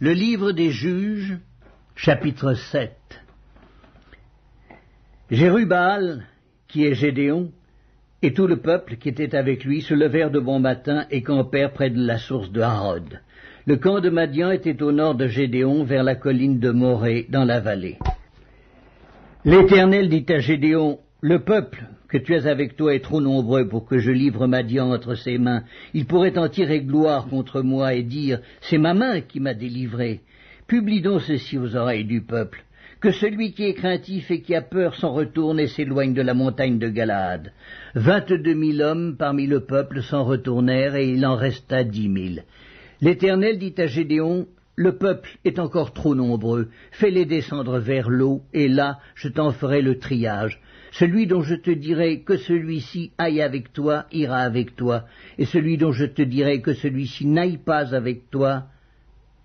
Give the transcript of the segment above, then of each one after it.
Le livre des Juges, chapitre 7. Jérubbaal, qui est Gédéon, et tout le peuple qui était avec lui se levèrent de bon matin et campèrent près de la source de Harod. Le camp de Madian était au nord de Gédéon, vers la colline de Morée, dans la vallée. L'Éternel dit à Gédéon, « Le peuple que tu as avec toi est trop nombreux pour que je livre Madian entre ses mains. Il pourrait en tirer gloire contre moi et dire, « C'est ma main qui m'a délivré. » Publie donc ceci aux oreilles du peuple. Que celui qui est craintif et qui a peur s'en retourne et s'éloigne de la montagne de Galaad. 22 000 hommes parmi le peuple s'en retournèrent et il en resta 10 000. L'Éternel dit à Gédéon, « Le peuple est encore trop nombreux. Fais-les descendre vers l'eau, et là je t'en ferai le triage. Celui dont je te dirai que celui-ci aille avec toi, ira avec toi, et celui dont je te dirai que celui-ci n'aille pas avec toi,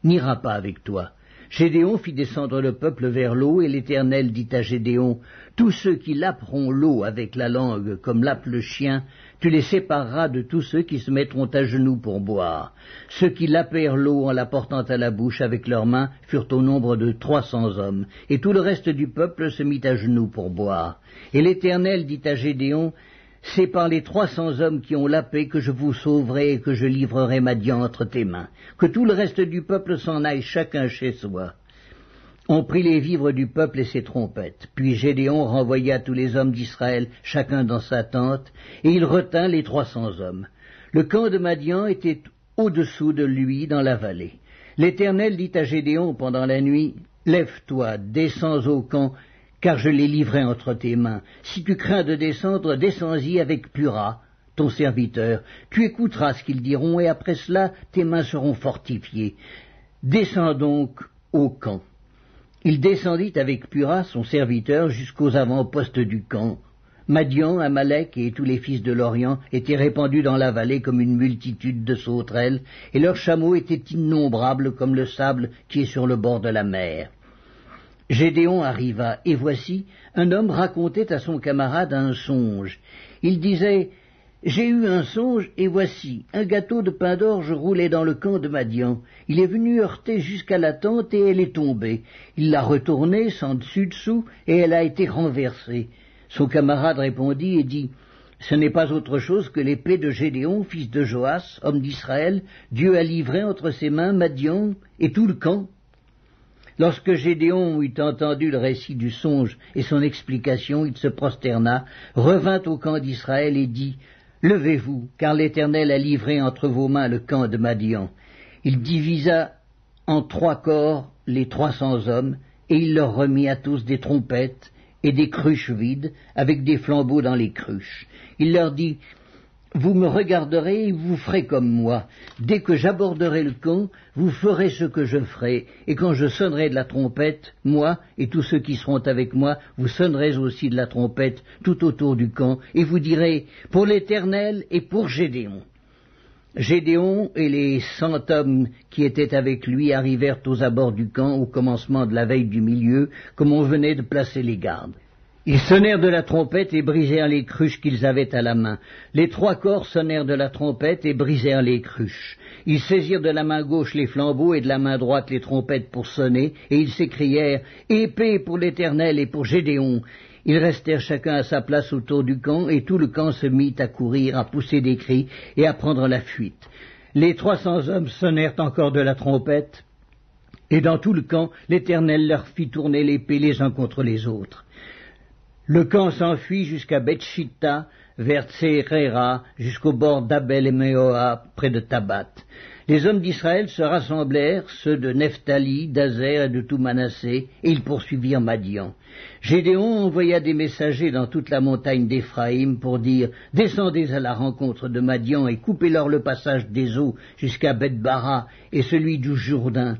n'ira pas avec toi. » Gédéon fit descendre le peuple vers l'eau, et l'Éternel dit à Gédéon, « Tous ceux qui laperont l'eau avec la langue, comme lappe le chien, tu les sépareras de tous ceux qui se mettront à genoux pour boire. » Ceux qui lapèrent l'eau en la portant à la bouche avec leurs mains furent au nombre de 300 hommes, et tout le reste du peuple se mit à genoux pour boire. Et l'Éternel dit à Gédéon, « C'est par les 300 hommes qui ont lapé que je vous sauverai et que je livrerai Madian entre tes mains. Que tout le reste du peuple s'en aille chacun chez soi. » On prit les vivres du peuple et ses trompettes. Puis Gédéon renvoya tous les hommes d'Israël, chacun dans sa tente, et il retint les 300 hommes. Le camp de Madian était au-dessous de lui dans la vallée. L'Éternel dit à Gédéon pendant la nuit, « Lève-toi, descends au camp, car je les livrerai entre tes mains. Si tu crains de descendre, descends-y avec Pura, ton serviteur. Tu écouteras ce qu'ils diront, et après cela, tes mains seront fortifiées. Descends donc au camp. » Il descendit avec Pura, son serviteur, jusqu'aux avant-postes du camp. Madian, Amalek et tous les fils de l'Orient étaient répandus dans la vallée comme une multitude de sauterelles, et leurs chameaux étaient innombrables comme le sable qui est sur le bord de la mer. Gédéon arriva, et voici, un homme racontait à son camarade un songe. Il disait, « J'ai eu un songe, et voici, un gâteau de pain d'orge roulait dans le camp de Madian. Il est venu heurter jusqu'à la tente, et elle est tombée. Il l'a retournée sans dessus-dessous, et elle a été renversée. » Son camarade répondit et dit, « Ce n'est pas autre chose que l'épée de Gédéon, fils de Joas, homme d'Israël. Dieu a livré entre ses mains Madian et tout le camp. » Lorsque Gédéon eut entendu le récit du songe et son explication, il se prosterna, revint au camp d'Israël et dit, « Levez-vous, car l'Éternel a livré entre vos mains le camp de Madian. » Il divisa en 3 corps les 300 hommes, et il leur remit à tous des trompettes et des cruches vides, avec des flambeaux dans les cruches. Il leur dit, « Vous me regarderez et vous ferez comme moi. Dès que j'aborderai le camp, vous ferez ce que je ferai, et quand je sonnerai de la trompette, moi et tous ceux qui seront avec moi, vous sonnerez aussi de la trompette tout autour du camp, et vous direz, pour l'Éternel et pour Gédéon. » Gédéon et les 100 hommes qui étaient avec lui arrivèrent aux abords du camp au commencement de la veille du milieu, comme on venait de placer les gardes. Ils sonnèrent de la trompette et brisèrent les cruches qu'ils avaient à la main. Les 3 corps sonnèrent de la trompette et brisèrent les cruches. Ils saisirent de la main gauche les flambeaux et de la main droite les trompettes pour sonner, et ils s'écrièrent « Épée pour l'Éternel et pour Gédéon !» Ils restèrent chacun à sa place autour du camp, et tout le camp se mit à courir, à pousser des cris et à prendre la fuite. Les 300 hommes sonnèrent encore de la trompette, et dans tout le camp, l'Éternel leur fit tourner l'épée les uns contre les autres. Le camp s'enfuit jusqu'à Beth-Shitta, vers Tserera, jusqu'au bord d'Abel-Méhoa, près de Tabat. Les hommes d'Israël se rassemblèrent, ceux de Nephtali, d'Azer et de tout Manassé, et ils poursuivirent Madian. Gédéon envoya des messagers dans toute la montagne d'Éphraïm pour dire « Descendez à la rencontre de Madian et coupez-leur le passage des eaux jusqu'à Beth-Bara et celui du Jourdain. »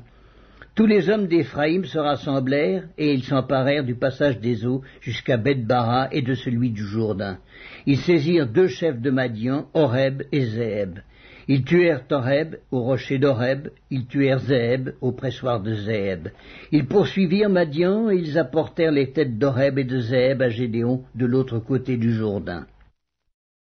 Tous les hommes d'Éphraïm se rassemblèrent, et ils s'emparèrent du passage des eaux jusqu'à Beth-Bara et de celui du Jourdain. Ils saisirent 2 chefs de Madian, Horeb et Zéeb. Ils tuèrent Horeb au rocher d'Horeb, ils tuèrent Zéeb au pressoir de Zéeb. Ils poursuivirent Madian, et ils apportèrent les têtes d'Horeb et de Zéeb à Gédéon de l'autre côté du Jourdain.